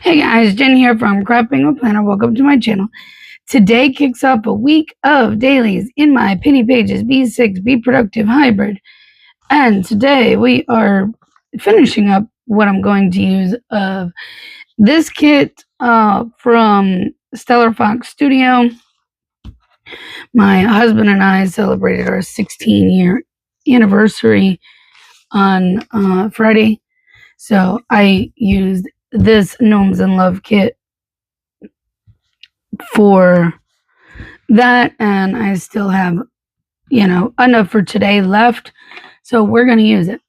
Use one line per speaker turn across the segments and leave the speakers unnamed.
Hey guys, Jen here from Cheerful Planner. Welcome to my channel. Today kicks off a week of dailies in my Penny Pages B6 Be Productive Hybrid. And today we are finishing up what I'm going to use of this kit from Stellar Fox Studio. My husband and I celebrated our 16-year anniversary on Friday. So I used this Gnomes in Love kit for that, and I still have, enough for today left, so we're going to use it.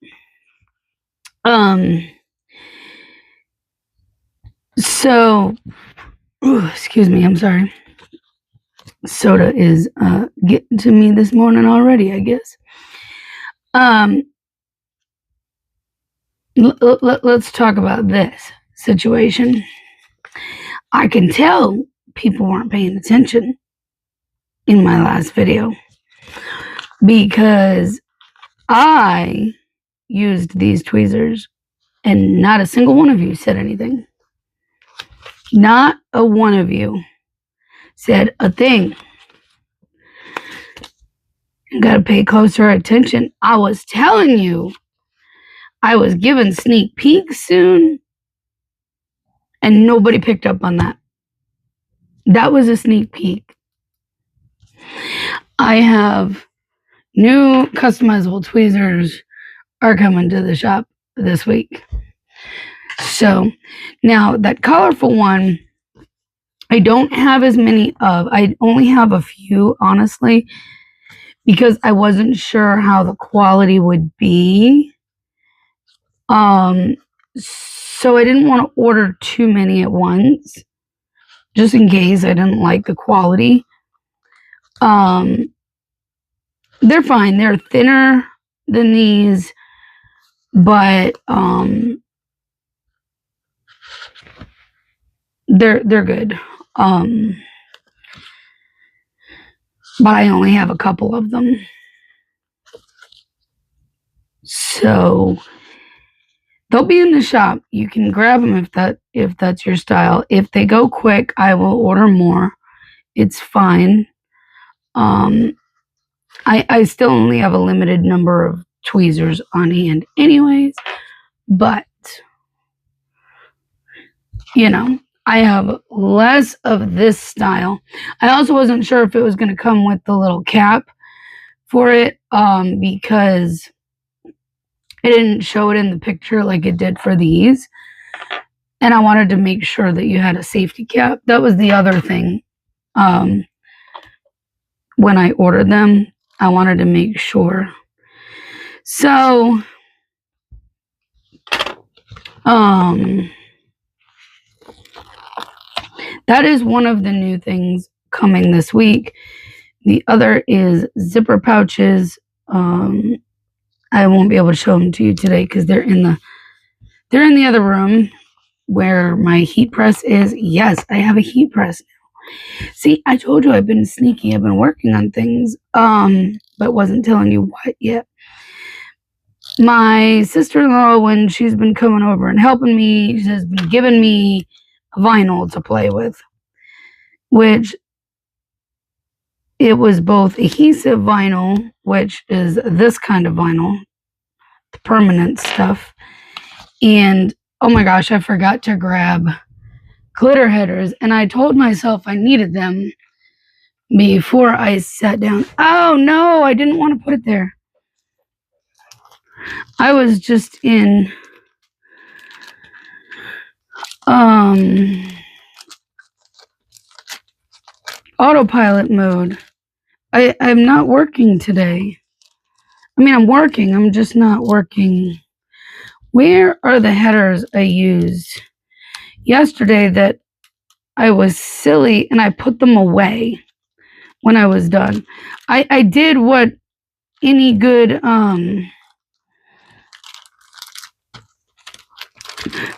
Excuse me, I'm sorry. Soda is getting to me this morning already, I guess. Let's talk about this situation. I can tell people weren't paying attention in my last video because I used these tweezers and not a single one of you said anything. Not a one of you said a thing. You gotta pay closer attention. I was telling you I was giving sneak peeks soon, and nobody picked up on that. That was a sneak peek. I have new customizable tweezers are coming to the shop this week. So now that colorful one, I don't have as many of. I only have a few, honestly, because I wasn't sure how the quality would be. So I didn't want to order too many at once, just in case I didn't like the quality. They're fine. They're thinner than these, but they're good. But I only have a couple of them. So they'll be in the shop. You can grab them if that's your style. If they go quick, I will order more. It's fine. I still only have a limited number of tweezers on hand anyways, but I have less of this style. I also wasn't sure if it was going to come with the little cap for it, because it didn't show it in the picture like it did for these, and I wanted to make sure that you had a safety cap. That was the other thing. When I ordered them, I wanted to make sure. So that is one of the new things coming this week. The other is zipper pouches. I won't be able to show them to you today because they're in the other room where my heat press is. Yes, I have a heat press now. See, I told you I've been sneaky. I've been working on things, but wasn't telling you what yet. My sister-in-law, when she's been coming over and helping me, she has been giving me vinyl to play with, which it was both adhesive vinyl, which is this kind of vinyl, the permanent stuff, and oh my gosh, I forgot to grab glitter headers, and I told myself I needed them before I sat down. Oh no, I didn't want to put it there. I was just in autopilot mode. I'm not working today. I mean, I'm working, I'm just not working. Where are the headers I used yesterday that I was silly and I put them away when I was done? I did what any good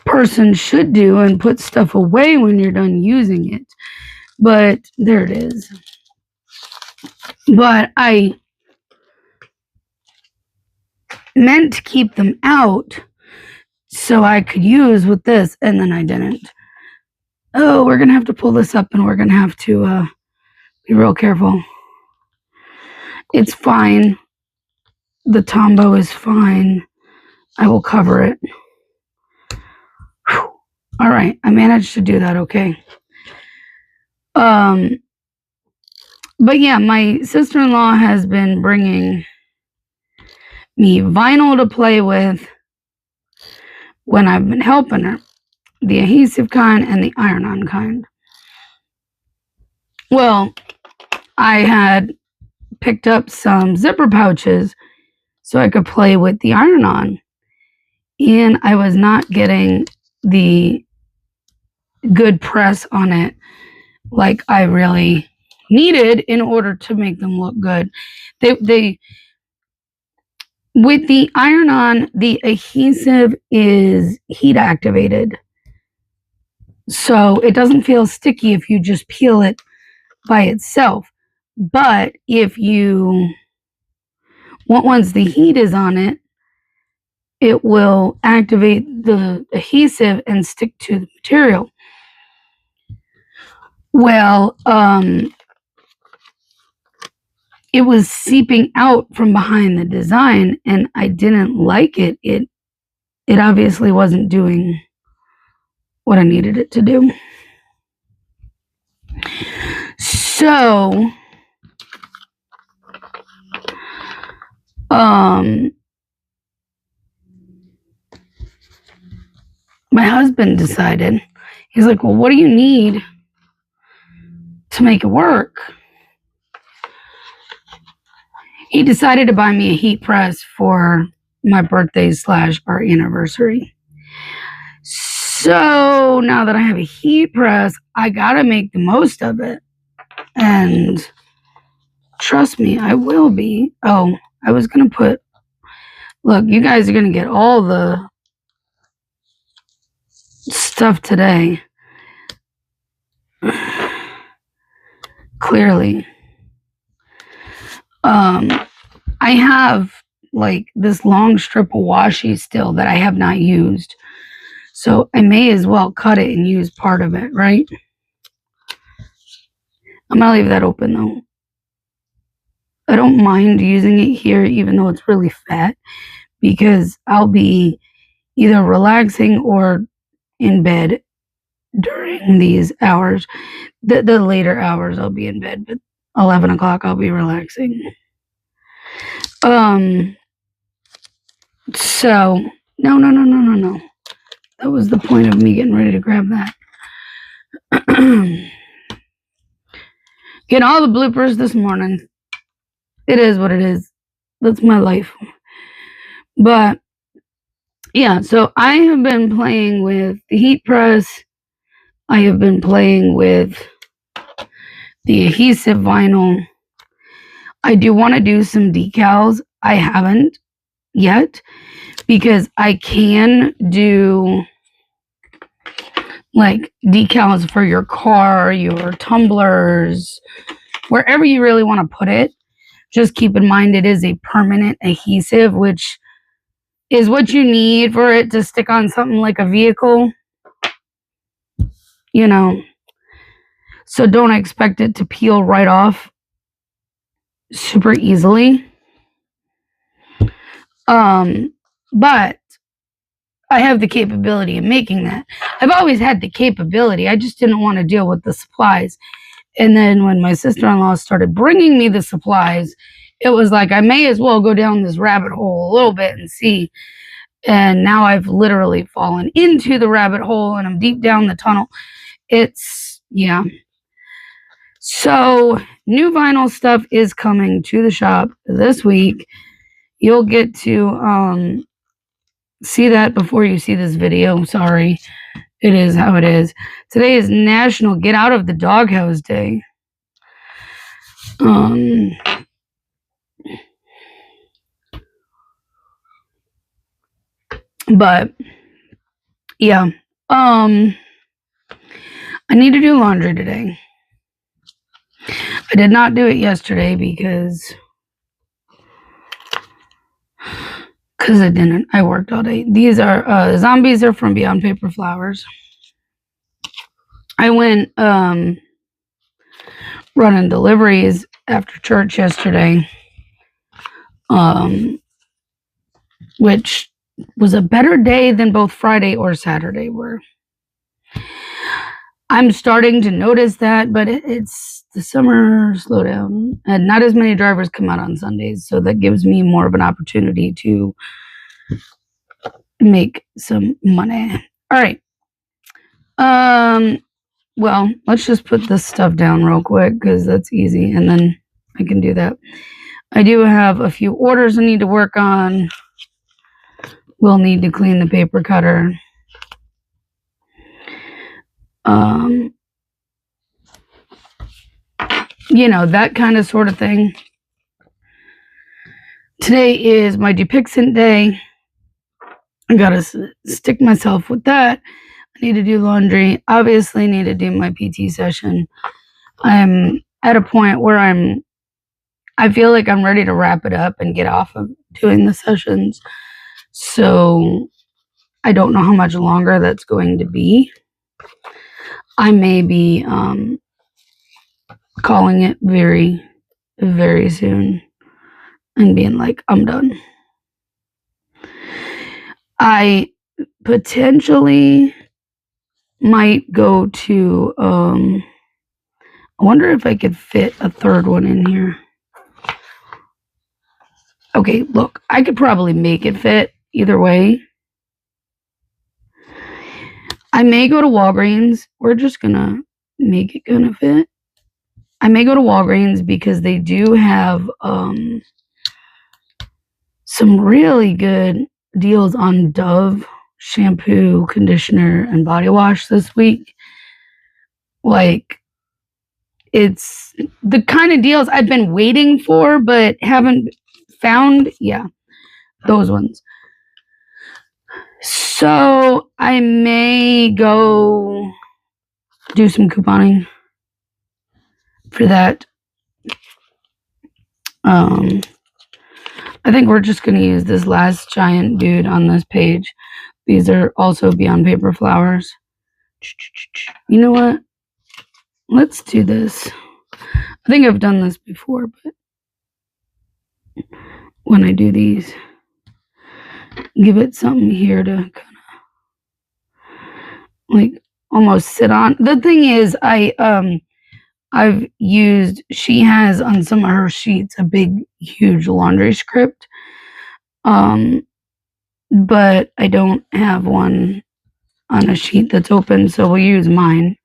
person should do and put stuff away when you're done using it. But there it is. But I meant to keep them out so I could use with this, and then I didn't. Oh, we're going to have to pull this up and we're going to have to be real careful. It's fine. The Tombow is fine. I will cover it. Whew. All right. I managed to do that. Okay. But yeah, my sister-in-law has been bringing me vinyl to play with when I've been helping her. The adhesive kind and the iron-on kind. Well, I had picked up some zipper pouches so I could play with the iron-on, and I was not getting the good press on it like I really needed in order to make them look good. They with the iron-on, the adhesive is heat activated, so it doesn't feel sticky if you just peel it by itself. But if you once the heat is on it, it will activate the adhesive and stick to the material. Well, it was seeping out from behind the design, and I didn't like it. It obviously wasn't doing what I needed it to do. So, my husband decided, he's like, well, what do you need to make it work? He decided to buy me a heat press for my birthday / our anniversary. So now that I have a heat press, I gotta make the most of it. And trust me, I will be. Oh, I was gonna put, look, you guys are gonna get all the stuff today. Clearly. I have like this long strip of washi still that I have not used. So I may as well cut it and use part of it, right? I'm gonna leave that open though. I don't mind using it here even though it's really fat, because I'll be either relaxing or in bed during these hours. The later hours I'll be in bed, but 11 o'clock I'll be relaxing. So no. That was the point of me getting ready to grab that. Get all the bloopers this morning. It is what it is. That's my life. But yeah, so I have been playing with the heat press. I have been playing with the adhesive vinyl. I do want to do some decals. I haven't yet because I can do like decals for your car, your tumblers, wherever you really want to put it. Just keep in mind it is a permanent adhesive, which is what you need for it to stick on something like a vehicle, you know. So don't expect it to peel right off super easily. But I have the capability of making that. I've always had the capability. I just didn't want to deal with the supplies. And then when my sister-in-law started bringing me the supplies, it was like I may as well go down this rabbit hole a little bit and see. And now I've literally fallen into the rabbit hole and I'm deep down the tunnel. It's, yeah. So new vinyl stuff is coming to the shop this week. You'll get to see that before you see this video. Sorry. It is how it is. Today is National Get Out of the Doghouse Day. But yeah. I need to do laundry today. I did not do it yesterday because I didn't. I worked all day. These are zombies are from Beyond Paper Flowers. I went running deliveries after church yesterday, which was a better day than both Friday or Saturday were. I'm starting to notice that, but it's the summer slowdown, and not as many drivers come out on Sundays, so that gives me more of an opportunity to make some money. All right. Well, let's just put this stuff down real quick because that's easy, and then I can do that. I do have a few orders I need to work on. We'll need to clean the paper cutter. That kind of sort of thing. Today is my Dupixent day. I gotta stick myself with that. I need to do laundry. Obviously, need to do my PT session. I'm at a point where I feel like I'm ready to wrap it up and get off of doing the sessions. So I don't know how much longer that's going to be. I may be calling it very, very soon and being like, I'm done. I potentially might go to, I wonder if I could fit a third one in here. Okay, look, I could probably make it fit either way. I may go to Walgreens. We're just gonna make it gonna fit. I may go to Walgreens because they do have some really good deals on Dove shampoo, conditioner, and body wash this week. Like, it's the kind of deals I've been waiting for but haven't found. Yeah, those ones. So I may go do some couponing for that. I think we're just going to use this last giant dude on this page. These are also Beyond Paper Flowers. You know what? Let's do this. I think I've done this before, but when I do these, give it something here to kind of like almost sit on. The thing is, she has on some of her sheets a big, huge laundry script. But I don't have one on a sheet that's open, so we'll use mine.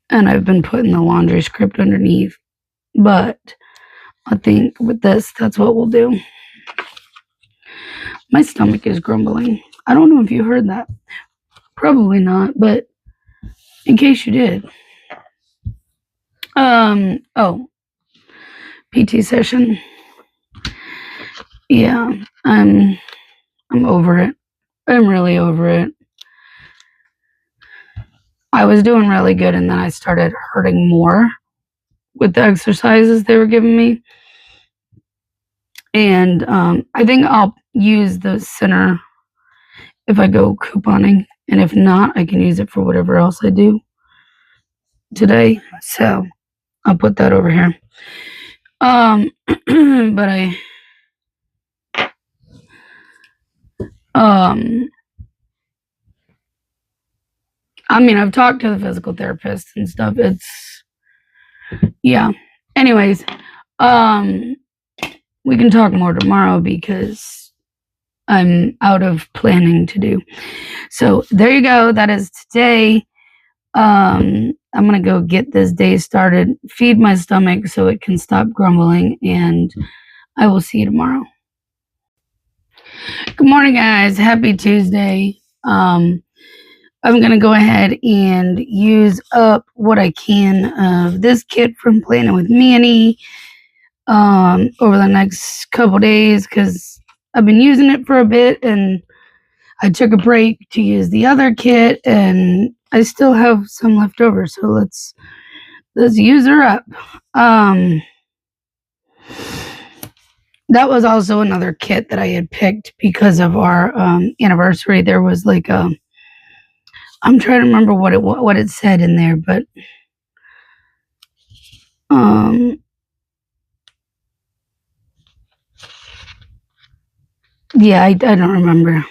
And I've been putting the laundry script underneath. But I think with this, that's what we'll do. My stomach is grumbling. I don't know if you heard that. Probably not, but in case you did. PT session. Yeah, I'm over it. I'm really over it. I was doing really good, and then I started hurting more with the exercises they were giving me. And I think I'll use the center if I go couponing. And if not, I can use it for whatever else I do today. So I'll put that over here. But I've talked to the physical therapist and stuff. Yeah. Anyways, we can talk more tomorrow because I'm out of planning to do. So there you go. That is today. I'm going to go get this day started, feed my stomach so it can stop grumbling, and I will see you tomorrow. Good morning, guys. Happy Tuesday. I'm going to go ahead and use up what I can of this kit from Planning with Manny over the next couple days because I've been using it for a bit and I took a break to use the other kit and I still have some left over. So let's use her up. That was also another kit that I had picked because of our anniversary. There was like a I'm trying to remember what it said in there, but yeah, I don't remember.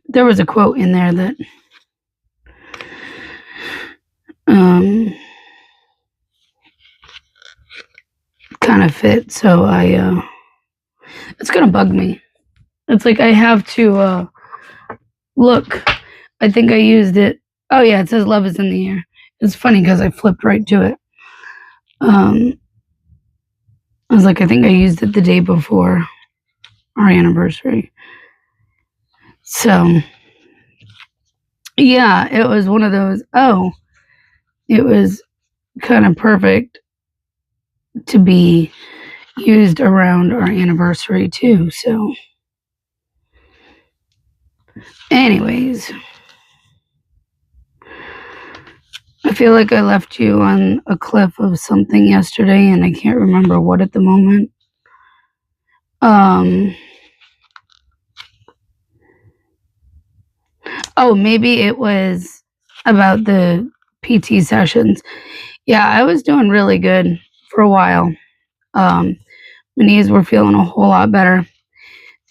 There was a quote in there that kind of fit, so it's gonna bug me. It's like I have to look. I think I used it. Oh yeah, it says love is in the air. It's funny because I flipped right to it. I was like, I think I used it the day before our anniversary. So yeah, it was one of those. Oh, it was kind of perfect to be used around our anniversary too. So anyways, I feel like I left you on a cliff of something yesterday and I can't remember what at the moment. Oh, maybe it was about the PT sessions. Yeah, I was doing really good for a while. My knees were feeling a whole lot better.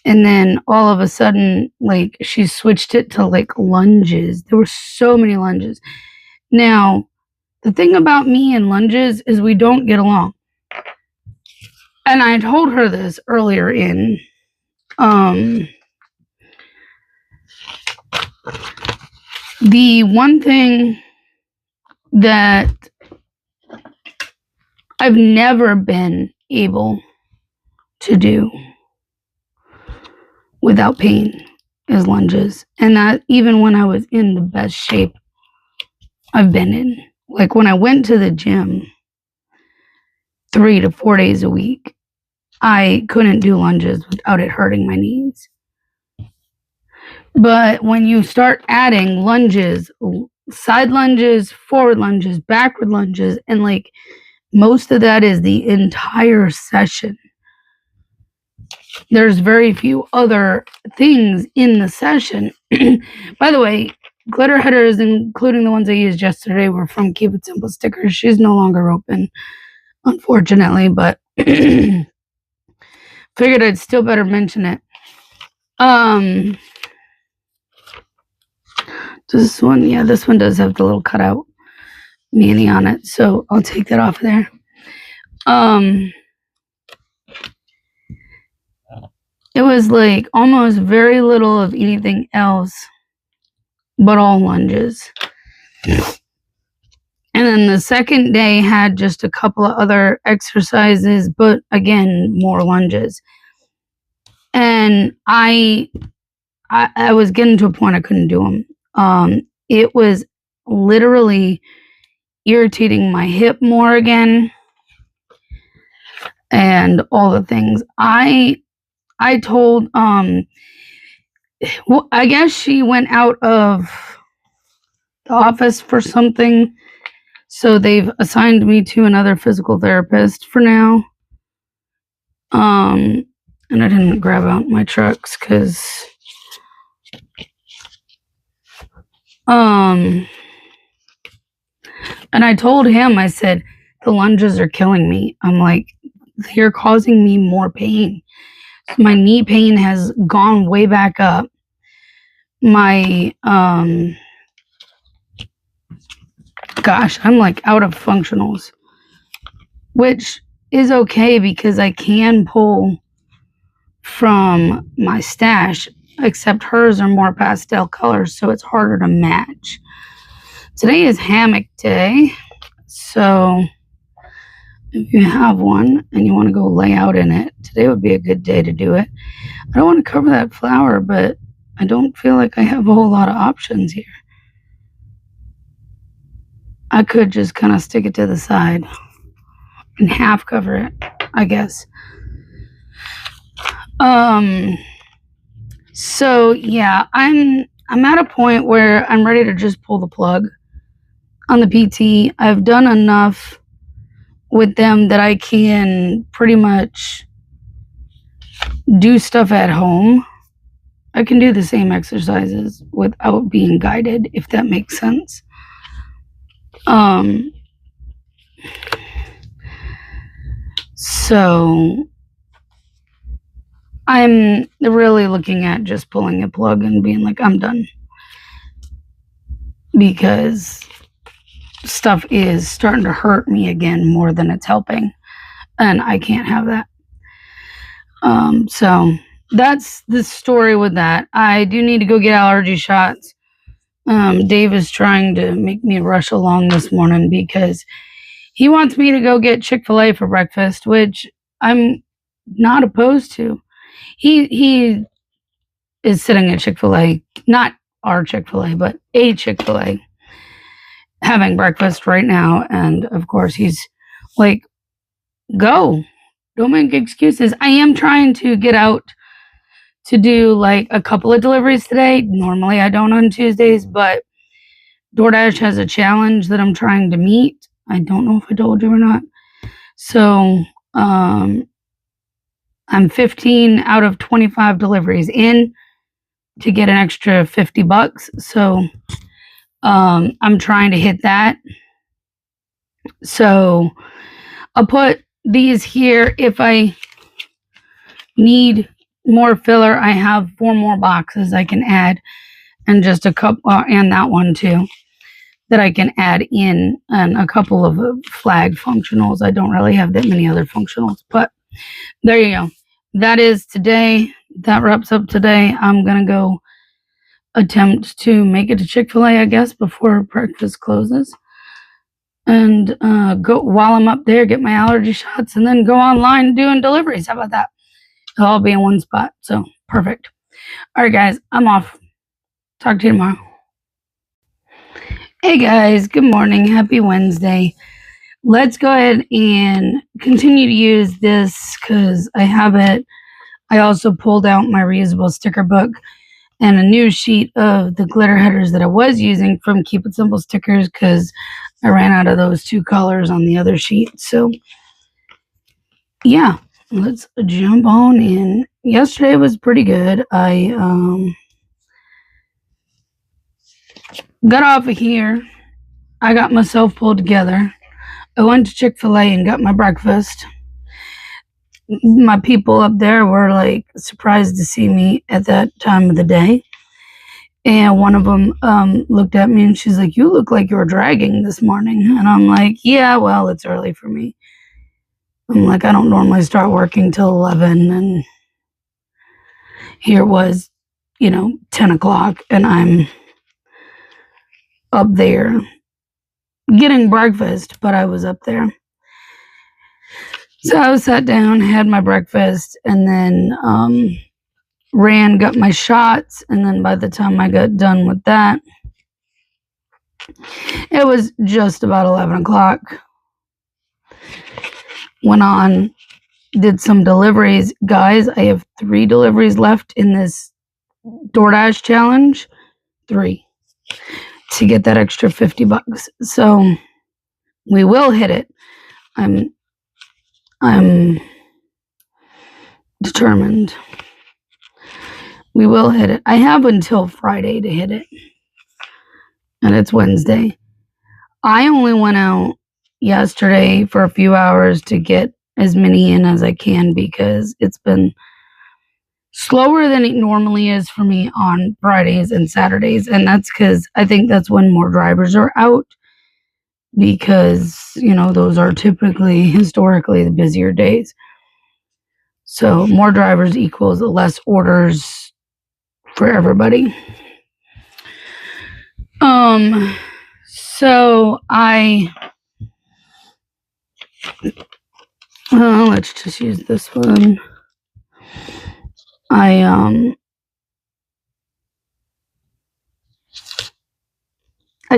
And then all of a sudden, like, she switched it to like lunges. There were so many lunges. Now, the thing about me and lunges is we don't get along. And I told her this earlier in the one thing that I've never been able to do without pain is lunges. And that even when I was in the best shape I've been in. Like when I went to the gym 3 to 4 days a week, I couldn't do lunges without it hurting my knees. But when you start adding lunges, side lunges, forward lunges, backward lunges, and like most of that is the entire session. There's very few other things in the session. By the way, glitter headers, including the ones I used yesterday, were from Keep It Simple stickers. She's no longer open, unfortunately, but figured I'd still better mention it. This one, yeah, this one does have the little cutout Manny on it, so I'll take that off of there. It was like almost very little of anything else but all lunges. And then the second day had just a couple of other exercises, but again, more lunges. And I was getting to a point I couldn't do them. It was literally irritating my hip more again and all the things. I told well, I guess she went out of the office for something, so they've assigned me to another physical therapist for now. And I didn't grab out my trucks because and I told him, I said, the lunges are killing me. I'm like, they're causing me more pain. My knee pain has gone way back up. My gosh, I'm like out of functionals, which is okay because I can pull from my stash, except hers are more pastel colors, so it's harder to match. Today is hammock day, so if you have one and you want to go lay out in it, today would be a good day to do it. I don't want to cover that flower, but I don't feel like I have a whole lot of options here. I could just kind of stick it to the side and half cover it, I guess. So yeah, I'm at a point where I'm ready to just pull the plug on the PT. I've done enough with them that I can pretty much do stuff at home I can do the same exercises without being guided, if that makes sense. So I'm really looking at just pulling a plug and being like, I'm done. Because stuff is starting to hurt me again more than it's helping. And I can't have that. So that's the story with that. I do need to go get allergy shots. Dave is trying to make me rush along this morning because he wants me to go get Chick-fil-A for breakfast, which I'm not opposed to. He is sitting at Chick-fil-A, not our Chick-fil-A, but a Chick-fil-A, having breakfast right now. And of course, he's like, go. Don't make excuses. I am trying to get out to do like a couple of deliveries today. Normally I don't on Tuesdays, but DoorDash has a challenge that I'm trying to meet. I don't know if I told you or not. So I'm 15 out of 25 deliveries in to get an extra $50. So I'm trying to hit that. So I'll put these here. If I need more filler, I have 4 more boxes I can add, and just a couple, and that one too, that I can add in, and a couple of flag functionals. I don't really have that many other functionals, but there you go. That is today. That wraps up today. I'm gonna go attempt to make it to Chick-fil-A, I guess, before breakfast closes, and go while I'm up there, get my allergy shots, and then go online doing deliveries. How about that? It'll all be in one spot. So perfect. All right, guys, I'm off. Talk to you tomorrow. Hey guys, good morning. Happy Wednesday. Let's go ahead and continue to use this because I have it. I also pulled out my reusable sticker book and a new sheet of the glitter headers that I was using from Keep It Simple stickers because I ran out of those 2 colors on the other sheet. So yeah, let's jump on in. Yesterday was pretty good. I got off of here. I got myself pulled together. I went to Chick-fil-A and got my breakfast. My people up there were like surprised to see me at that time of the day. And one of them looked at me and she's like, "You look like you're dragging this morning." And I'm like, "Yeah, well, it's early for me." I'm like, I don't normally start working till 11. And here it was, 10 o'clock. And I'm up there getting breakfast, but I was up there. So I sat down, had my breakfast, and then got my shots. And then by the time I got done with that, it was just about 11 o'clock. Went on, did some deliveries. Guys, I have 3 deliveries left in this DoorDash challenge. 3. To get that extra $50. So we will hit it. I'm determined. We will hit it. I have until Friday to hit it. And it's Wednesday. I only went out yesterday for a few hours to get as many in as I can because it's been slower than it normally is for me on Fridays and Saturdays. And that's because I think that's when more drivers are out because, those are typically, historically, the busier days. So more drivers equals less orders for everybody. So let's just use this one. I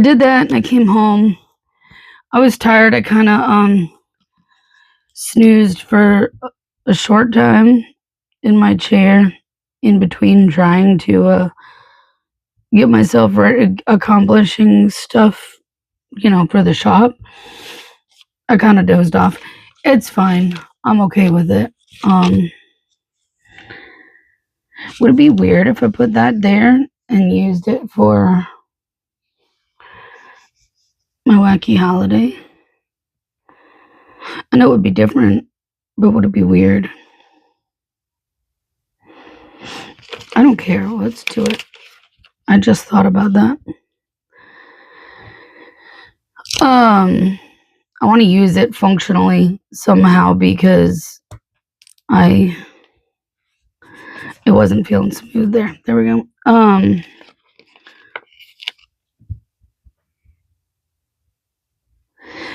did that and I came home. I was tired. I kind of snoozed for a short time in my chair in between trying to get myself ready, accomplishing stuff, for the shop. I kind of dozed off. It's fine. I'm okay with it. Would it be weird if I put that there and used it for my wacky holiday? I know it would be different, but would it be weird? I don't care. Let's do it. I just thought about that. I want to use it functionally somehow because it wasn't feeling smooth there. There we go.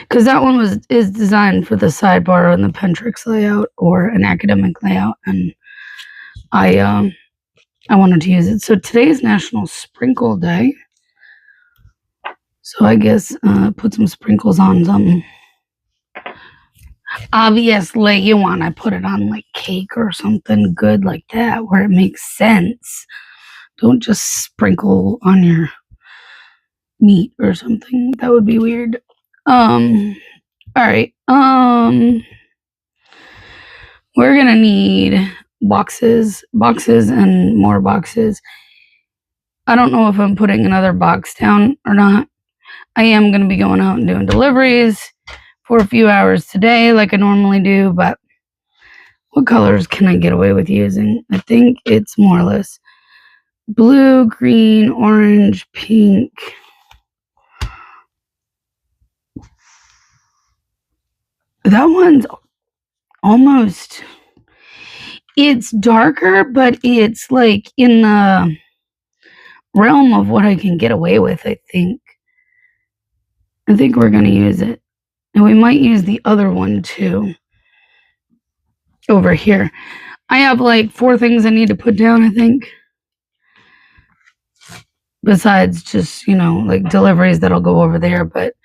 Because that one is designed for the sidebar and the Pentrix layout or an academic layout, and I wanted to use it. So today is National Sprinkle Day. So I guess put some sprinkles on something. Obviously, you want to put it on like cake or something good like that where it makes sense. Don't just sprinkle on your meat or something. That would be weird. All right. We're gonna need boxes and more boxes. I don't know if I'm putting another box down or not. I am gonna be going out and doing deliveries for a few hours today like I normally do, but what colors can I get away with using? I think it's more or less blue, green, orange, pink. That one's almost, it's darker, but it's like in the realm of what I can get away with, I think. I think we're going to use it. And we might use the other one too. Over here. I have like 4 things I need to put down, I think. Besides just, like deliveries that'll go over there. But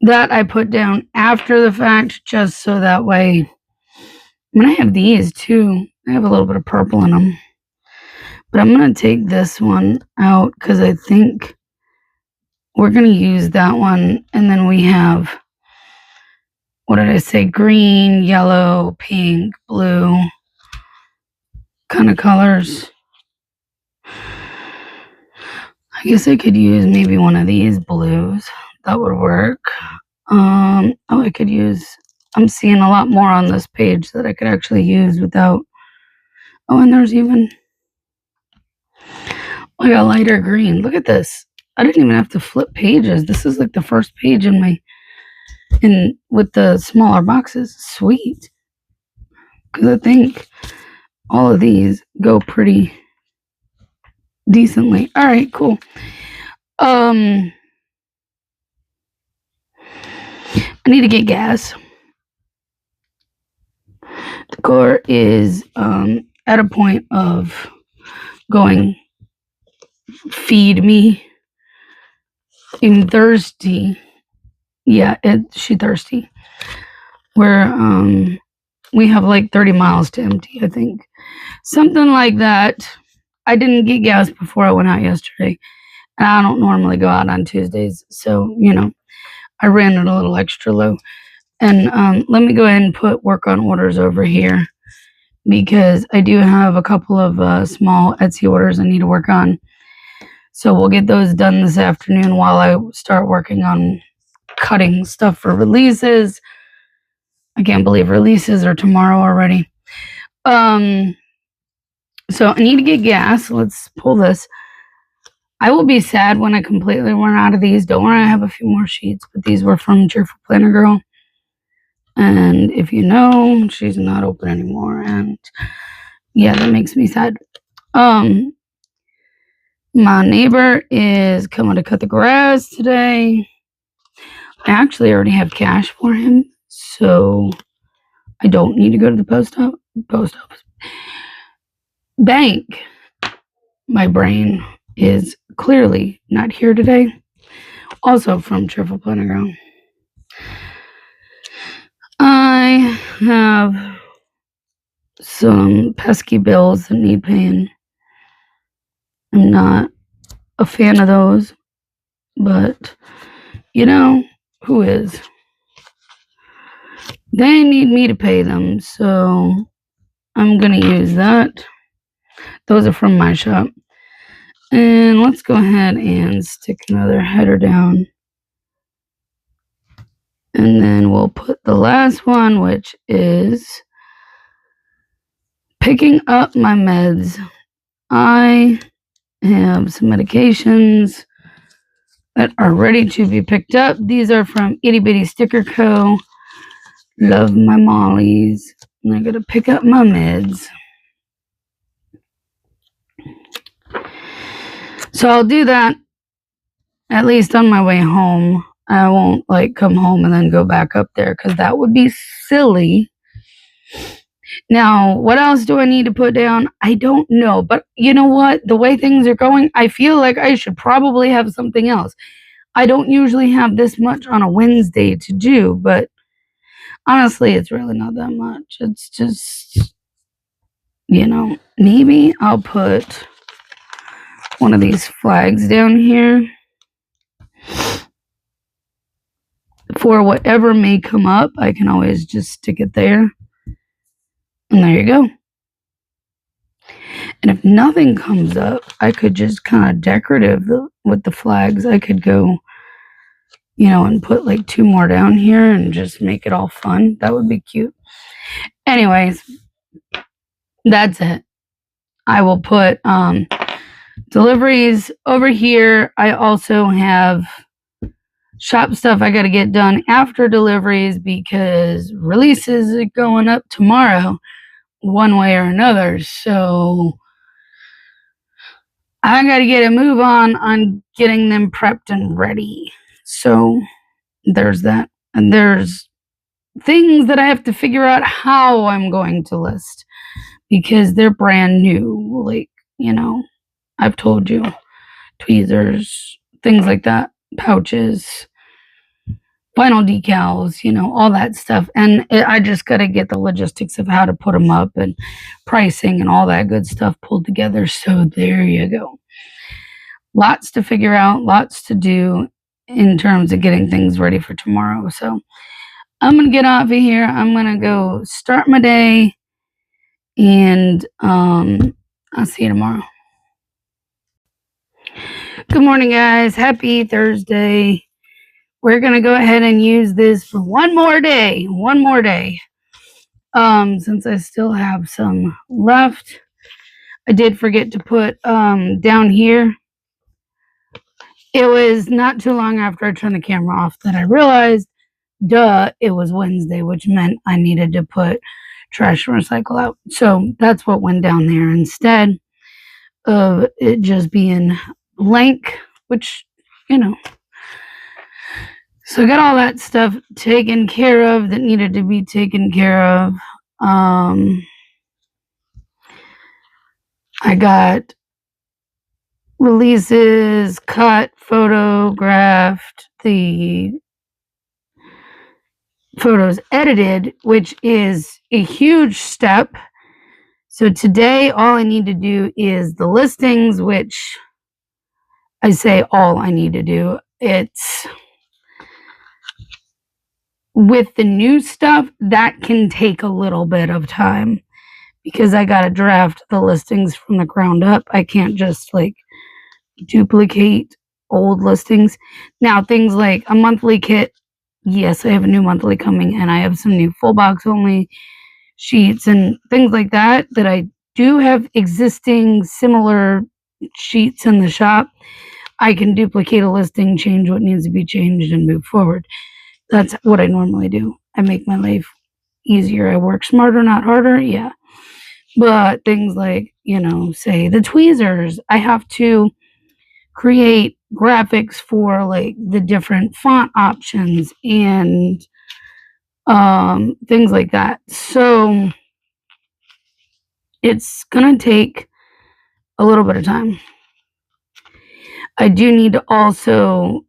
that I put down after the fact, just so that way. I mean, I have these too. I have a little bit of purple in them. But I'm going to take this one out because I think we're going to use that one. And then we have, what did I say? Green, yellow, pink, blue kind of colors. I guess I could use maybe one of these blues. That would work. I could use, I'm seeing a lot more on this page that I could actually use without, and there's even like a lighter green. Look at this. I didn't even have to flip pages. This is like the first page with the smaller boxes. Sweet. Because I think all of these go pretty decently. All right, cool. I need to get gas. The car is at a point of going, feed me. I'm thirsty. Yeah, she thirsty. We have like 30 miles to empty, I think. Something like that. I didn't get gas before I went out yesterday. And I don't normally go out on Tuesdays. So, I ran it a little extra low. And let me go ahead and put work on orders over here. Because I do have a couple of small Etsy orders I need to work on. So we'll get those done this afternoon while I start working on cutting stuff for releases. I can't believe releases are tomorrow already. So I need to get gas. Let's pull this. I will be sad when I completely run out of these. Don't worry, I have a few more sheets, but these were from Cheerful Planner Girl. And if you know, she's not open anymore. And yeah, that makes me sad. My neighbor is coming to cut the grass today. I actually already have cash for him, so I don't need to go to the post office. Bank. My brain is clearly not here today. Also from Cheerful Planner Girl. I have some pesky bills that need paying. I'm not a fan of those, but who is? They need me to pay them, so I'm gonna use that. Those are from my shop. And let's go ahead and stick another header down. And then we'll put the last one, which is picking up my meds. I have some medications that are ready to be picked up. These are from Itty Bitty Sticker Co. Love my mollies. And I gotta pick up my meds. So I'll do that at least on my way home. I won't like come home and then go back up there because that would be silly. Now, what else do I need to put down? I don't know, but you know what? The way things are going, I feel like I should probably have something else. I don't usually have this much on a Wednesday to do, but honestly, it's really not that much. It's just, maybe I'll put one of these flags down here for whatever may come up. I can always just stick it there. And there you go. And if nothing comes up, I could just kind of decorative with the flags. I could go, and put like 2 more down here and just make it all fun. That would be cute. Anyways, that's it. I will put deliveries over here. I also have shop stuff I got to get done after deliveries because releases are going up tomorrow one way or another. So I got to get a move on getting them prepped and ready. So there's that. And there's things that I have to figure out how I'm going to list because they're brand new. Like, I've told you, tweezers, things like that, pouches, vinyl decals, all that stuff. And I just got to get the logistics of how to put them up and pricing and all that good stuff pulled together. So there you go. Lots to figure out, lots to do in terms of getting things ready for tomorrow. So I'm going to get off of here. I'm going to go start my day and I'll see you tomorrow. Good morning, guys. Happy Thursday. We're going to go ahead and use this for one more day. Since I still have some left. I did forget to put down here. It was not too long after I turned the camera off that I realized, it was Wednesday, which meant I needed to put trash and recycle out. So that's what went down there instead of it just being blank, which, So I got all that stuff taken care of that needed to be taken care of. I got releases, cut, photographed, the photos edited, which is a huge step. So today, all I need to do is the listings, which I say all I need to do. It's with the new stuff, that can take a little bit of time because I got to draft the listings from the ground up. I can't just like duplicate old listings. Now, things like a monthly kit. Yes, I have a new monthly coming and I have some new full box only sheets and things like that I do have existing similar sheets in the shop. I can duplicate a listing, change what needs to be changed and move forward. That's what I normally do. I make my life easier. I work smarter, not harder. Yeah. But things like, say the tweezers, I have to create graphics for like the different font options and things like that. So it's gonna take a little bit of time. I do need to also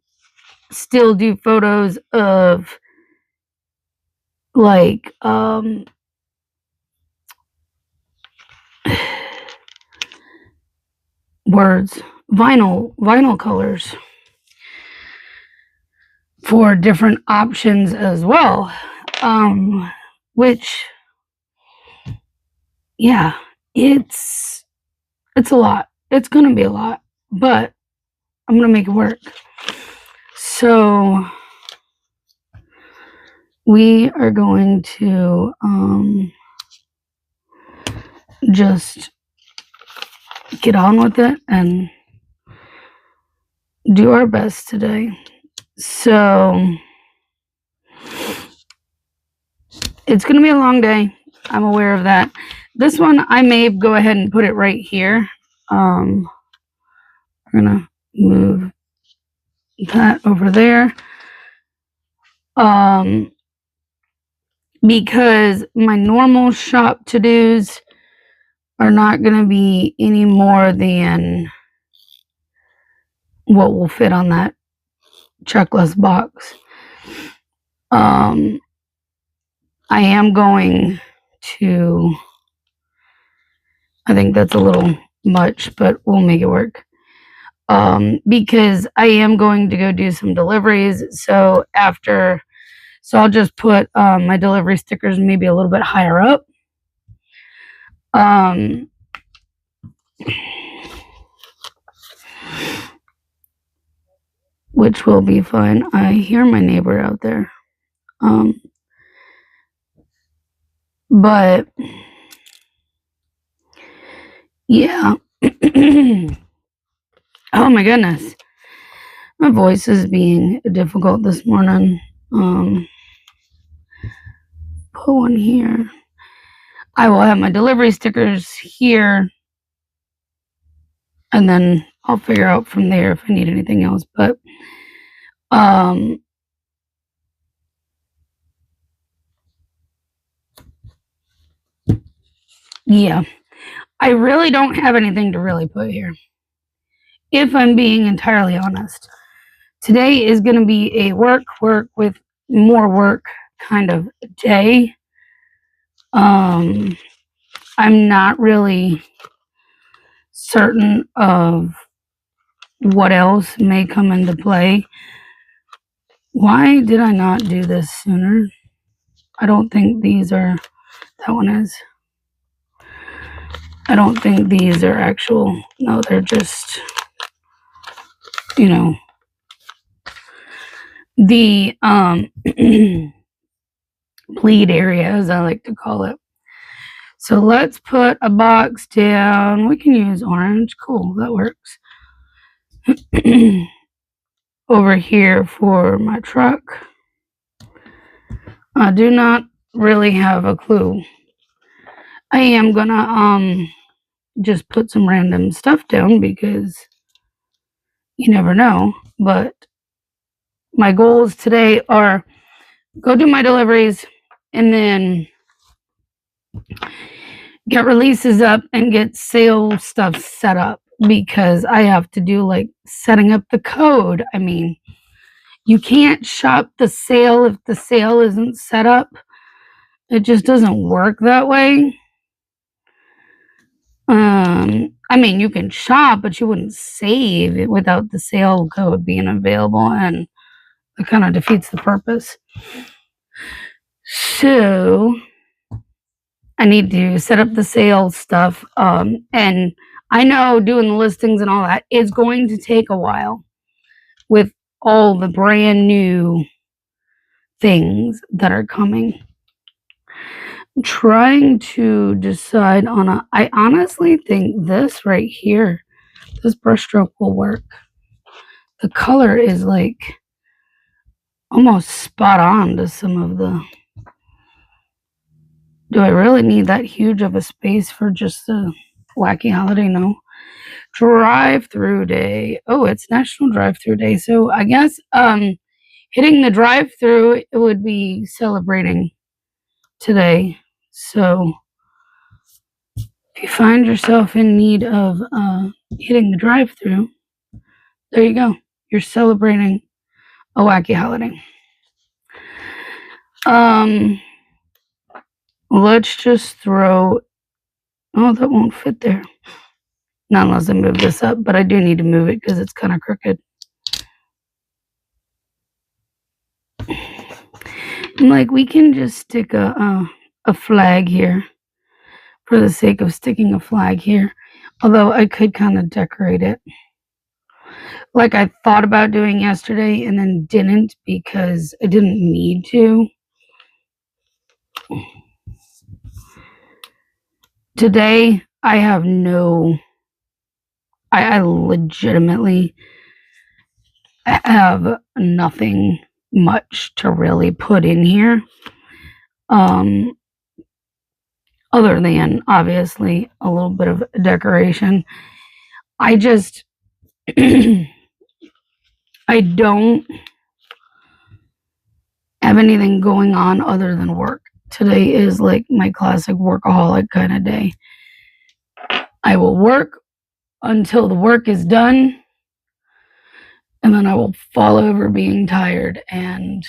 still do photos of like vinyl colors for different options as well. Which, yeah, it's It's a lot. It's going to be a lot, but I'm going to make it work. So we are going to just get on with it and do our best today. So it's going to be a long day. I'm aware of that. This one, I may go ahead and put it right here. I'm going to move that over there. Because my normal shop to-dos are not going to be any more than what will fit on that checklist box. I am going to, I think that's a little much, but we'll make it work. Because I am going to go do some deliveries. So I'll just put my delivery stickers maybe a little bit higher up. Which will be fine. I hear my neighbor out there. But yeah. Oh my goodness. My voice is being difficult this morning. Put one here. I will have my delivery stickers here. And then I'll figure out from there if I need anything else. But yeah. I really don't have anything to really put here, if I'm being entirely honest. Today is going to be a work with more work kind of day. I'm not really certain of what else may come into play. Why did I not do this sooner? I don't think these are, that one is. I don't think these are actual, no, they're just, the bleed area, as I like to call it. So let's put a box down. We can use orange. Cool, that works. Over here for my truck. I do not really have a clue. I am gonna just put some random stuff down because you never know. But my goals today are go do my deliveries and then get releases up and get sale stuff set up, because I have to do like setting up the code. I mean, you can't shop the sale if the sale isn't set up. It just doesn't work that way. I mean, you can shop, but you wouldn't save it without the sale code being available, and it kind of defeats the purpose. So I need to set up the sales stuff. And I know doing the listings and all that is going to take a while with all the brand new things that are coming. I'm trying to decide on I honestly think this right here, this brushstroke will work. The color is like almost spot on to some of the. Do I really need that huge of a space for just a wacky holiday? No. Drive-through day. Oh, it's National Drive-Through Day. So I guess hitting the drive-through, it would be celebrating today. So if you find yourself in need of hitting the drive-through, there you go. You're celebrating a wacky holiday. Let's just throw. Oh, that won't fit there. Not unless I move this up, but I do need to move it because it's kind of crooked. I'm like, we can just stick a flag here for the sake of sticking a flag here. Although I could kind of decorate it. Like I thought about doing yesterday and then didn't because I didn't need to. Today, I have I legitimately have nothing much to really put in here. Other than obviously a little bit of decoration. I just, I don't have anything going on other than work. Today is like my classic workaholic kind of day. I will work until the work is done, and then I will fall over being tired and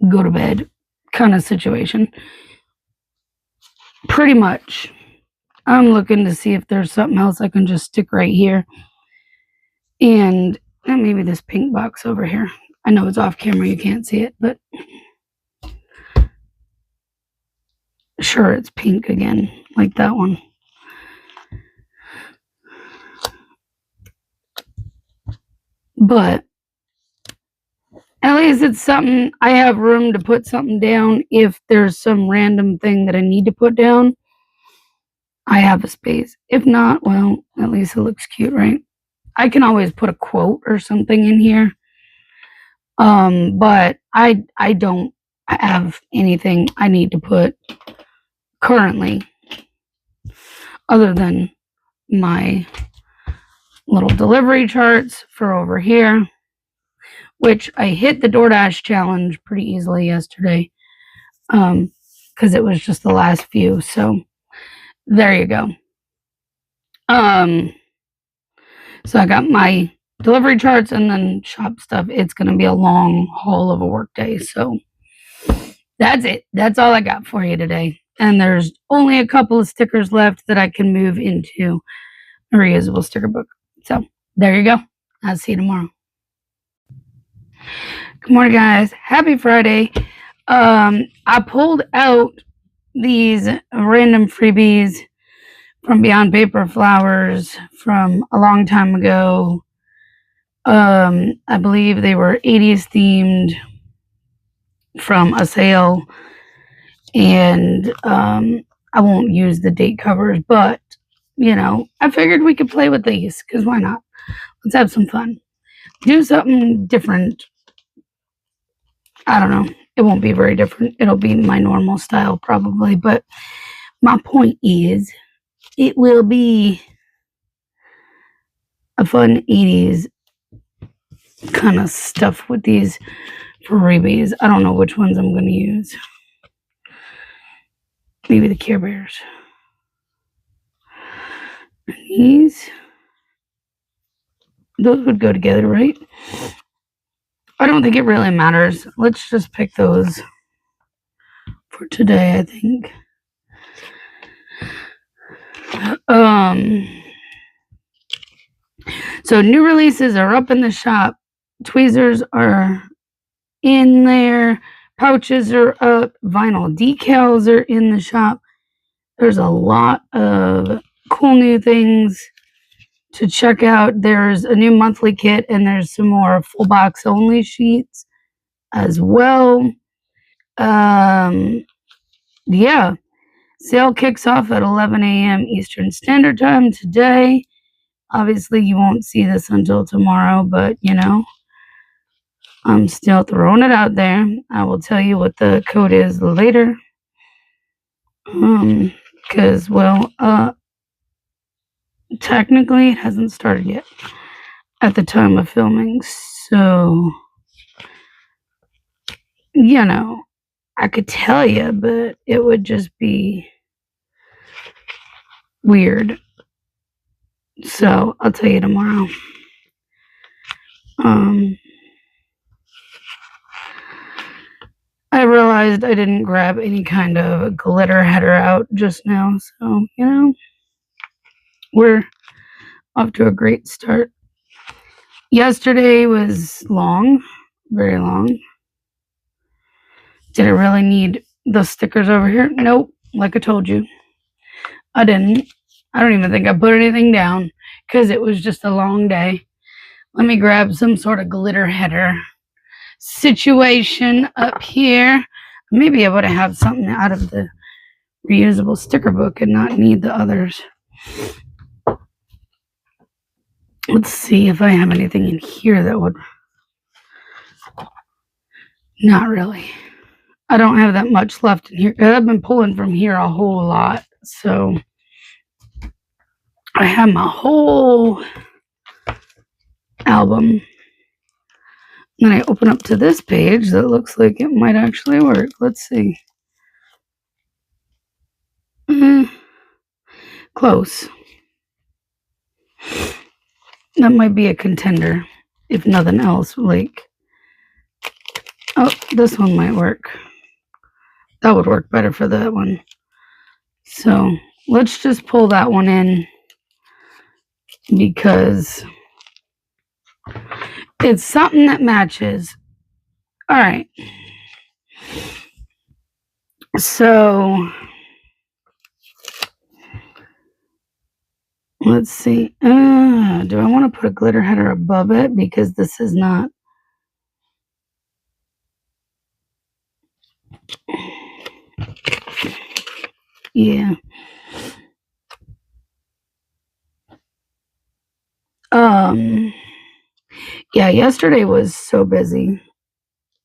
go to bed kind of situation. Pretty much. I'm looking to see if there's something else I can just stick right here. And maybe this pink box over here. I know it's off camera, you can't see it, but sure, it's pink again, like that one. But at least it's something, I have room to put something down. If there's some random thing that I need to put down, I have a space. If not, well, at least it looks cute, right? I can always put a quote or something in here. But I don't have anything I need to put currently other than my little delivery charts for over here, which I hit the DoorDash challenge pretty easily yesterday, because it was just the last few. So there you go. So I got my delivery charts and then shop stuff. It's going to be a long haul of a work day. So that's it. That's all I got for you today. And there's only a couple of stickers left that I can move into a reusable sticker book. So there you go. I'll see you tomorrow. Good morning, guys. Happy Friday. I pulled out these random freebies from Beyond Paper Flowers from a long time ago. I believe they were 80s themed from a sale. And I won't use the date covers, but I figured we could play with these because why not? Let's have some fun. Do something different. I don't know. It won't be very different. It'll be my normal style probably, but my point is it will be a fun 80s kind of stuff with these freebies. I don't know which ones I'm going to use. Maybe the Care Bears. And these. Those would go together, right? I don't think it really matters. Let's just pick those for today, I think. So new releases are up in the shop. Tweezers are in there. Pouches are up. Vinyl decals are in the shop. There's a lot of cool new things to check out. There's a new monthly kit and there's some more full box only sheets as well. Yeah. Sale kicks off at 11 a.m. Eastern Standard Time today. Obviously, you won't see this until tomorrow, but I'm still throwing it out there. I will tell you what the code is later. Because, technically it hasn't started yet at the time of filming. So, I could tell you, but it would just be weird. So I'll tell you tomorrow. I realized I didn't grab any kind of glitter header out just now. So, we're off to a great start. Yesterday was long, very long. Did I really need the stickers over here? Nope, like I told you. I didn't. I don't even think I put anything down because it was just a long day. Let me grab some sort of glitter header situation up here. Maybe I would have something out of the reusable sticker book and not need the others. Let's see if I have anything in here that would... Not really. I don't have that much left in here. I've been pulling from here a whole lot. So I have my whole album. Then I open up to this page that looks like it might actually work. Let's see. Close. That might be a contender, if nothing else. Like, oh, this one might work. That would work better for that one. So let's just pull that one in because it's something that matches. All right. So let's see. Do I want to put a glitter header above it? Because this is not... Yeah. Yeah, yesterday was so busy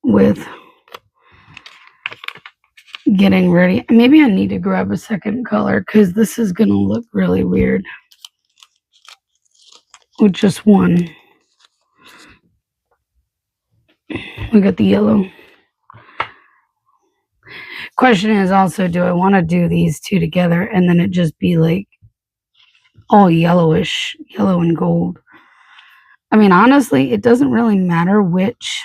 with getting ready. Maybe I need to grab a second color because this is going to look really weird with just one. We got the yellow. Question is also, do I want to do these two together and then it just be like all yellowish, yellow and gold? I mean, honestly, it doesn't really matter which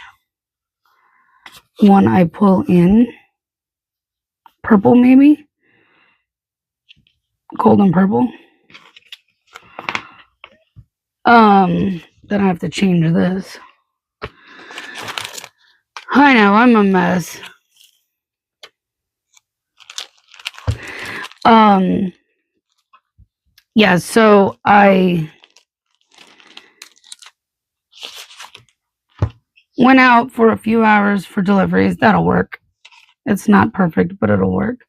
one I pull in. Purple, maybe? Gold and purple. Then I have to change this. I know, I'm a mess. Yeah, so I went out for a few hours for deliveries. That'll work. It's not perfect, but it'll work.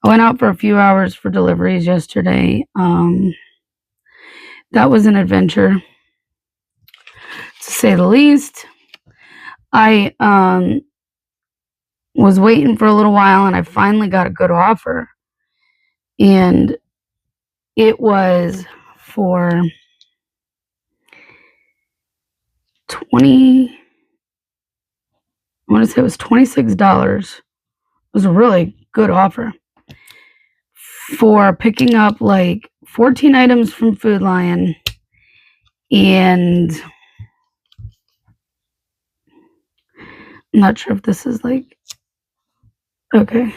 I went out for a few hours for deliveries yesterday. That was an adventure, to say the least. I was waiting for a little while and I finally got a good offer. And it was for I want to say it was $26. It was a really good offer for picking up like 14 items from Food Lion and I'm not sure if this is like, okay,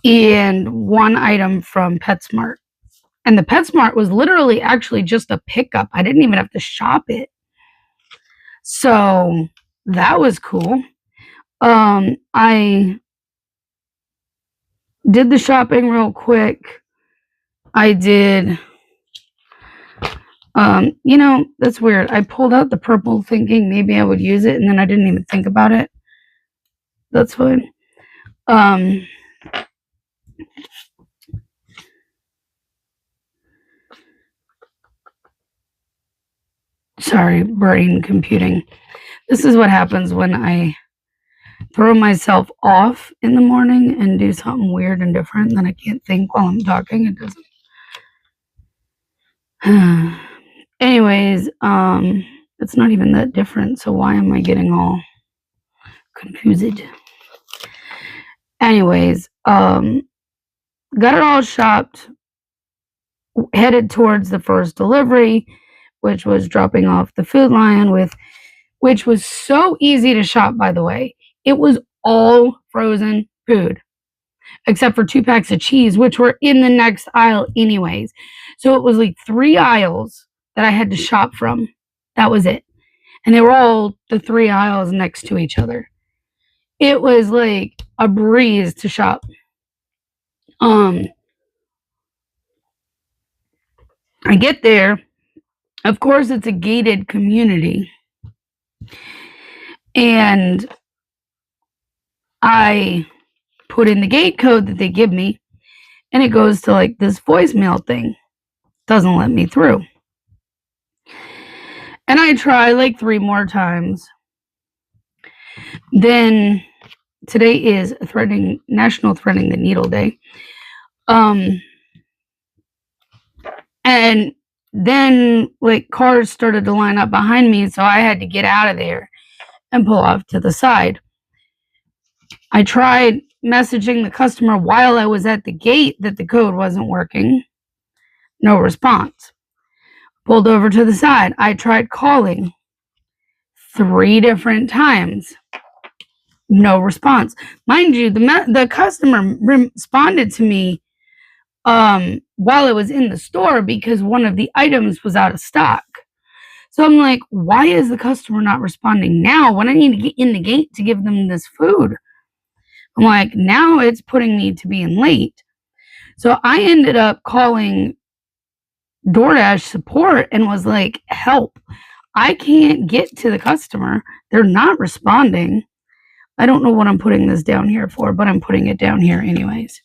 and one item from PetSmart. And the PetSmart was literally actually just a pickup. I didn't even have to shop it. So that was cool. I did the shopping real quick. I did, you know, that's weird. I pulled out the purple thinking maybe I would use it, and then I didn't even think about it. That's fine. Sorry, brain computing. This is what happens when I throw myself off in the morning and do something weird and different, then I can't think while I'm talking. It doesn't. Anyways, it's not even that different, so why am I getting all confused? Anyways, got it all shopped, headed towards the first delivery, which was dropping off the Food Lion which was so easy to shop, by the way. It was all frozen food, except for 2 packs of cheese, which were in the next aisle anyways. So it was like 3 aisles that I had to shop from. That was it. And they were all the 3 aisles next to each other. It was like a breeze to shop. I get there. Of course, it's a gated community. And I put in the gate code that they give me, and it goes to like this voicemail thing. Doesn't let me through. And I try like 3 more times. Then today is National Threading the Needle Day. And then like cars started to line up behind me, so I had to get out of there and pull off to the side. I tried messaging the customer while I was at the gate that the code wasn't working. No response. Pulled over to the side. I tried calling 3 different times. No response. Mind you, the customer responded to me while I was in the store because one of the items was out of stock. So I'm like, why is the customer not responding now when I need to get in the gate to give them this food? I'm like, now it's putting me to being late. So I ended up calling DoorDash support and was like, help. I can't get to the customer. They're not responding. I don't know what I'm putting this down here for, but I'm putting it down here anyways.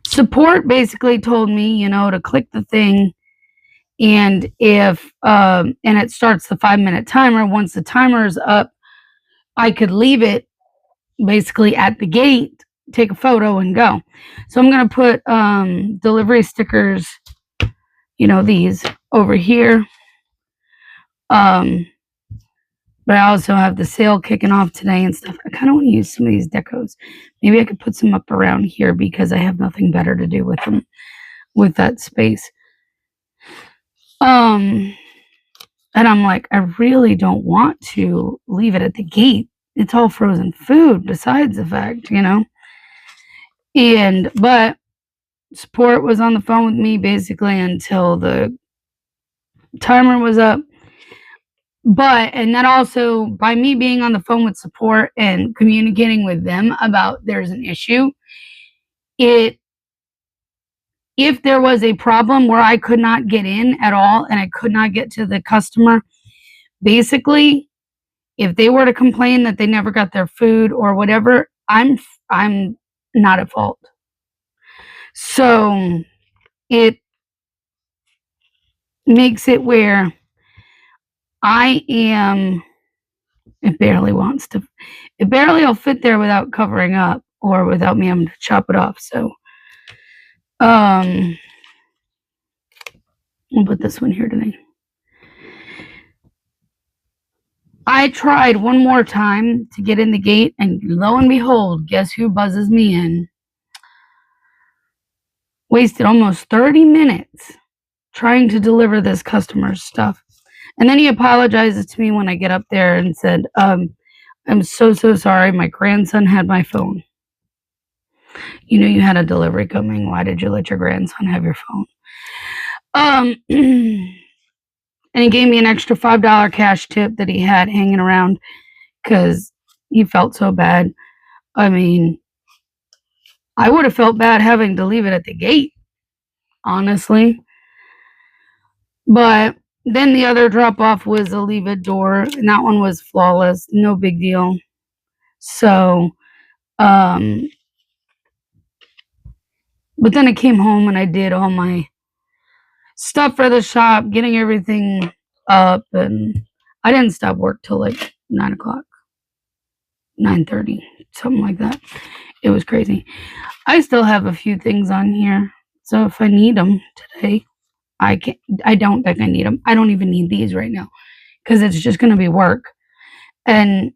Support basically told me, to click the thing, and if and it starts the 5-minute timer. Once the timer is up, I could leave it basically at the gate, take a photo, and go. So I'm gonna put delivery stickers, these over here. But I also have the sale kicking off today and stuff. I kind of want to use some of these decos. Maybe I could put some up around here because I have nothing better to do with them, with that space. And I'm like, I really don't want to leave it at the gate. It's all frozen food besides the fact, but support was on the phone with me basically until the timer was up. And that also, by me being on the phone with support and communicating with them about there's an issue, if there was a problem where I could not get in at all and I could not get to the customer, basically, if they were to complain that they never got their food or whatever, I'm not at fault. So it makes it where it barely will fit there without covering up or without me having to chop it off. So, I'll put this one here today. I tried one more time to get in the gate, and lo and behold, guess who buzzes me in? Wasted almost 30 minutes trying to deliver this customer's stuff. And then he apologizes to me when I get up there and said, I'm so sorry. My grandson had my phone. You had a delivery coming. Why did you let your grandson have your phone? And he gave me an extra $5 cash tip that he had hanging around because he felt so bad. I mean, I would have felt bad having to leave it at the gate, honestly. But then the other drop off was a leave it door, and that one was flawless, no big deal. So, but then I came home and I did all my stuff for the shop, getting everything up, and I didn't stop work till like 9 o'clock, 9:30, something like that. It was crazy. I still have a few things on here, so if I need them today, I don't think I need them. I don't even need these right now because it's just going to be work. And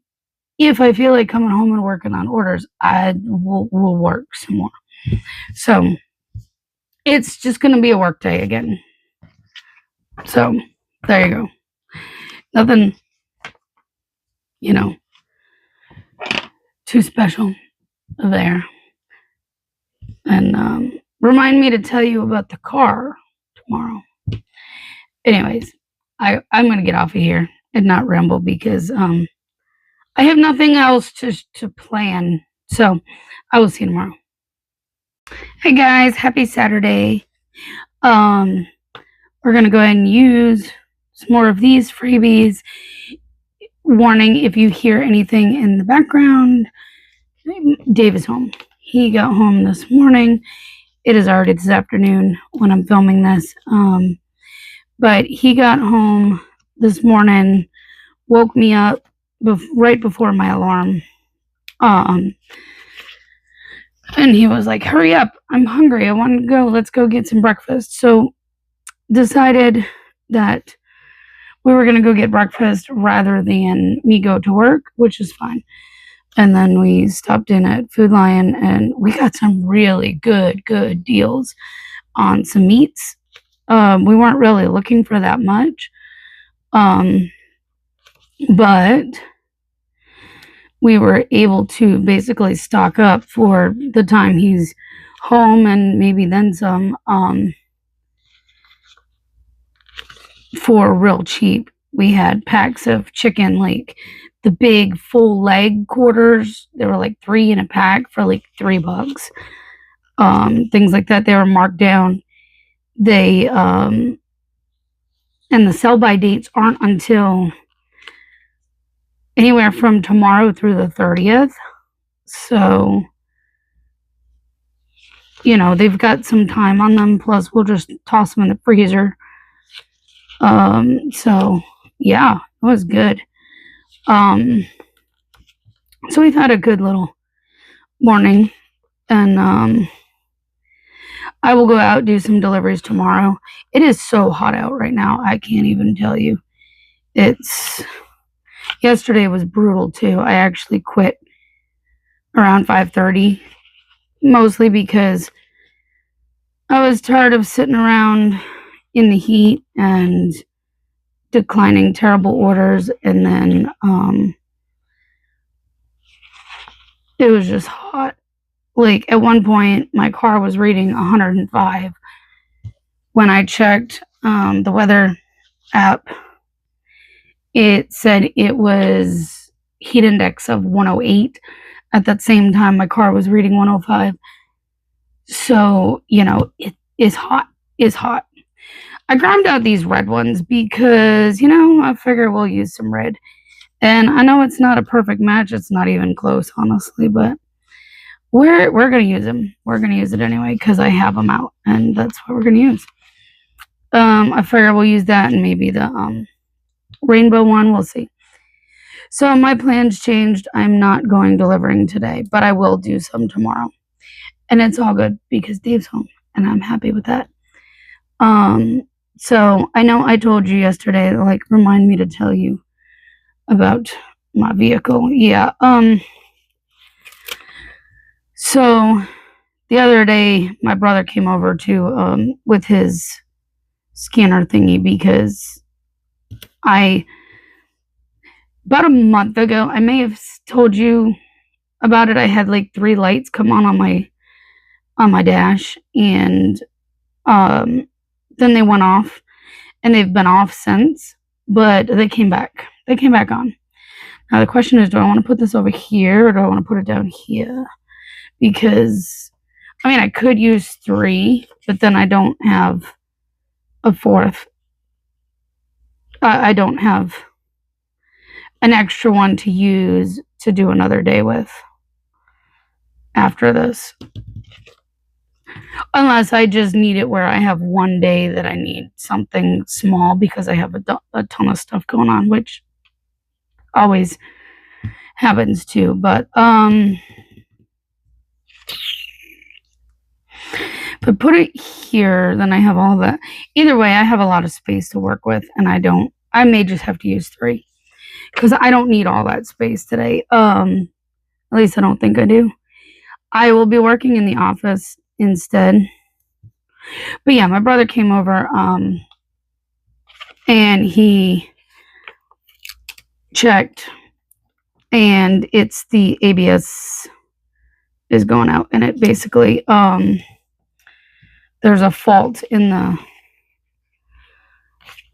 if I feel like coming home and working on orders, I will work some more. So it's just going to be a work day again. So there you go. Nothing, too special there. And remind me to tell you about the car tomorrow. Anyways, I'm going to get off of here and not ramble because I have nothing else to plan So I will see you tomorrow. Hey guys, happy Saturday. We're gonna go ahead and use some more of these freebies. Warning, if you hear anything in the background, Dave is home. He got home this morning. It is already this afternoon when I'm filming this. But he got home this morning, woke me up right before my alarm. And he was like, hurry up, I'm hungry, I want to go, let's go get some breakfast. So decided that we were going to go get breakfast rather than me go to work, which is fine. And then we stopped in at Food Lion and we got some really good deals on some meats. We weren't really looking for that much. But we were able to basically stock up for the time he's home and maybe then some, for real cheap. We had packs of chicken, like the big full leg quarters. They were like 3 in a pack for like $3. Things like that. They were marked down. They, and the sell by dates aren't until anywhere from tomorrow through the 30th. So, they've got some time on them. Plus, we'll just toss them in the freezer. So yeah, it was good. So we've had a good little morning, and I will go out, do some deliveries tomorrow. It is so hot out right now. I can't even tell you. Yesterday was brutal too. I actually quit around 5:30, mostly because I was tired of sitting around in the heat and declining terrible orders, and then it was just hot. Like at one point my car was reading 105. When I checked the weather app, it said it was heat index of 108. At that same time my car was reading 105. So it is hot. I grabbed out these red ones because I figure we'll use some red. And I know it's not a perfect match. It's not even close, honestly, but we're going to use them. We're going to use it anyway because I have them out, and that's what we're going to use. I figure we'll use that and maybe the rainbow one. We'll see. So my plans changed. I'm not going delivering today, but I will do some tomorrow. And it's all good because Dave's home, and I'm happy with that. So I know I told you yesterday, like, remind me to tell you about my vehicle. Yeah. So the other day, my brother came over to, with his scanner thingy because about a month ago, I may have told you about it. I had like 3 lights come on my dash, and then they went off, and they've been off since, but they came back on. Now the question is, do I want to put this over here or do I want to put it down here? Because I could use 3, but then I don't have a 4th. I don't have an extra one to use to do another day with after this. Unless I just need it where I have one day that I need something small because I have a ton of stuff going on, which always happens too. But if I put it here, then I have all that. Either way, I have a lot of space to work with, and I may just have to use 3 because I don't need all that space today. At least I don't think I do. I will be working in the office instead. But yeah, my brother came over, and he checked, and it's the ABS is going out, and it basically, there's a fault in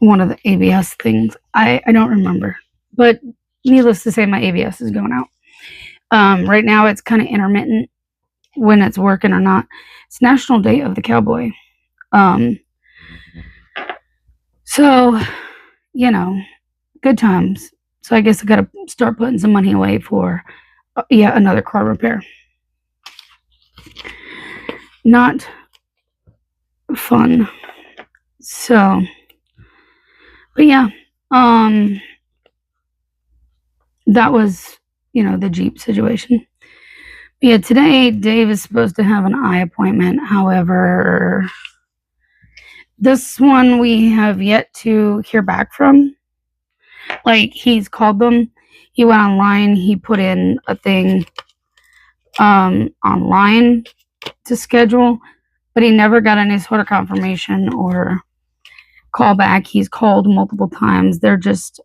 one of the ABS things. I don't remember, but needless to say, my ABS is going out. Right now it's kind of intermittent when it's working or not. It's National Day of the Cowboy. So, good times. So I guess I got to start putting some money away for another car repair. Not fun. So, but yeah, that was, the Jeep situation. But yeah, today Dave is supposed to have an eye appointment. However, this one we have yet to hear back from. Like, he's called them. He went online. He put in a thing online to schedule, but he never got any sort of confirmation or call back. He's called multiple times. They're just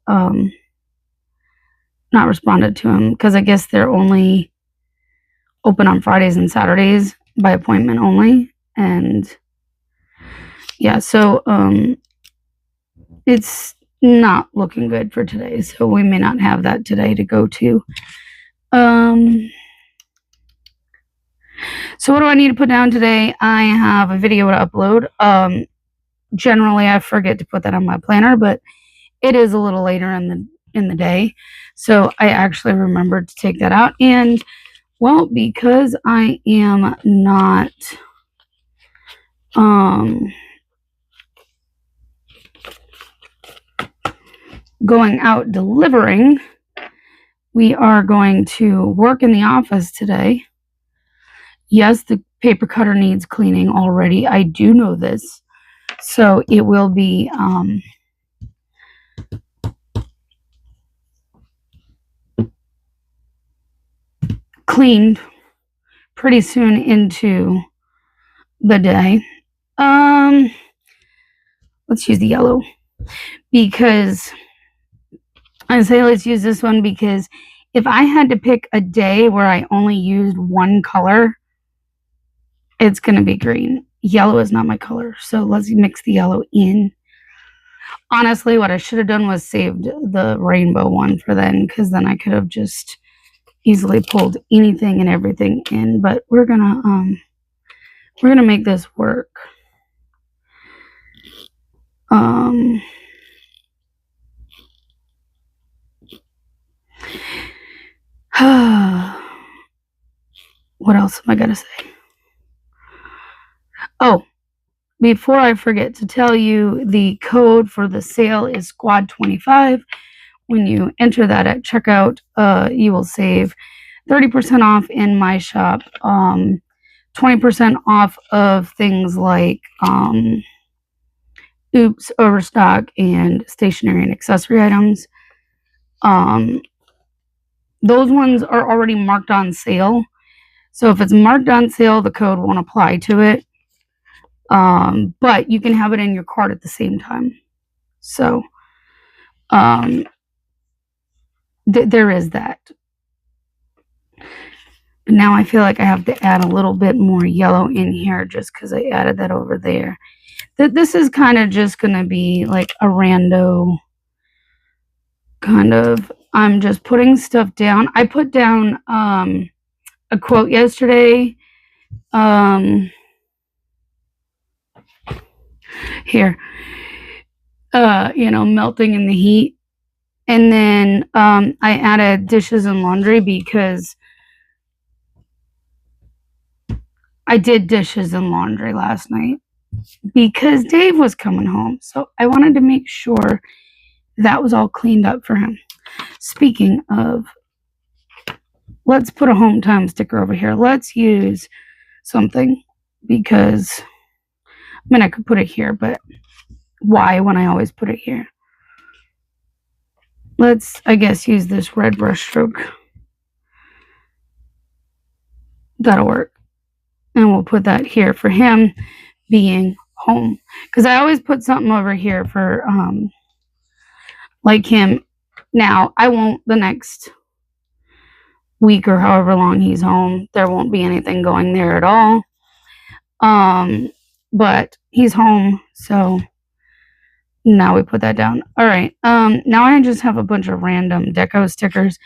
not responded to him because I guess they're only open on Fridays and Saturdays by appointment only. And yeah, so it's not looking good for today. So we may not have that today to go to. So what do I need to put down today? I have a video to upload. Generally I forget to put that on my planner, but it is a little later in the day. So I actually remembered to take that out. And well, because I am not going out delivering, we are going to work in the office today. Yes, the paper cutter needs cleaning already. I do know this. So it will be cleaned pretty soon into the day. Let's use the yellow because I say let's use this one because if I had to pick a day where I only used one color, it's going to be green. Yellow is not my color, so let's mix the yellow in. Honestly, what I should have done was saved the rainbow one for then, because then I could have just easily pulled anything and everything in. But we're gonna make this work. What else am I gonna say? Oh, before I forget to tell you, the code for the sale is Squad 25. When you enter that at checkout, you will save 30% off in my shop, 20% off of things like Oops, Overstock, and stationery and accessory items. Those ones are already marked on sale. So if it's marked on sale, the code won't apply to it. But you can have it in your cart at the same time. So there is that. But now I feel like I have to add a little bit more yellow in here just because I added that over there. This is kind of just going to be like a rando kind of, I'm just putting stuff down. I put down a quote yesterday. Here. Melting in the heat. And then I added dishes and laundry because I did dishes and laundry last night because Dave was coming home. So I wanted to make sure that was all cleaned up for him. Speaking of, let's put a home time sticker over here. Let's use something because, I could put it here, but why when I always put it here? Let's, I guess, use this red brush stroke. That'll work. And we'll put that here for him being home. Because I always put something over here for, like him. Now, I won't the next week or however long he's home. There won't be anything going there at all. But he's home, so now we put that down. All right. Now I just have a bunch of random deco stickers.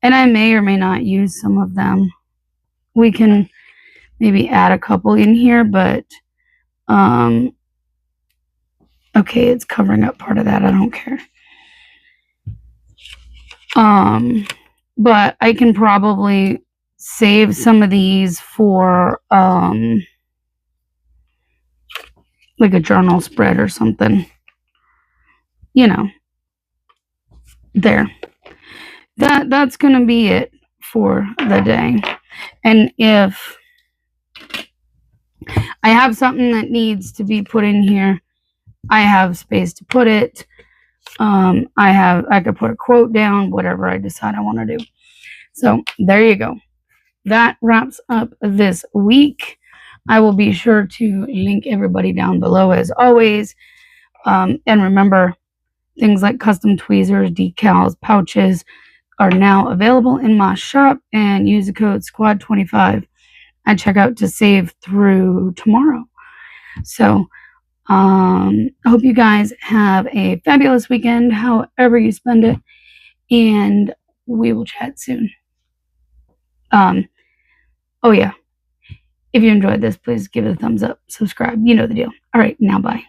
And I may or may not use some of them. We can maybe add a couple in here, but okay, it's covering up part of that. I don't care. But I can probably save some of these for like a journal spread or something. You know, there. That's gonna be it for the day. And if I have something that needs to be put in here, I have space to put it. I could put a quote down, whatever I decide I want to do. So there you go. That wraps up this week. I will be sure to link everybody down below as always. And remember, things like custom tweezers, decals, pouches are now available in my shop, and use the code SQUAD25 at checkout to save through tomorrow. So I hope you guys have a fabulous weekend, however you spend it, and we will chat soon. Oh yeah, if you enjoyed this, please give it a thumbs up, subscribe, you know the deal. All right, now bye.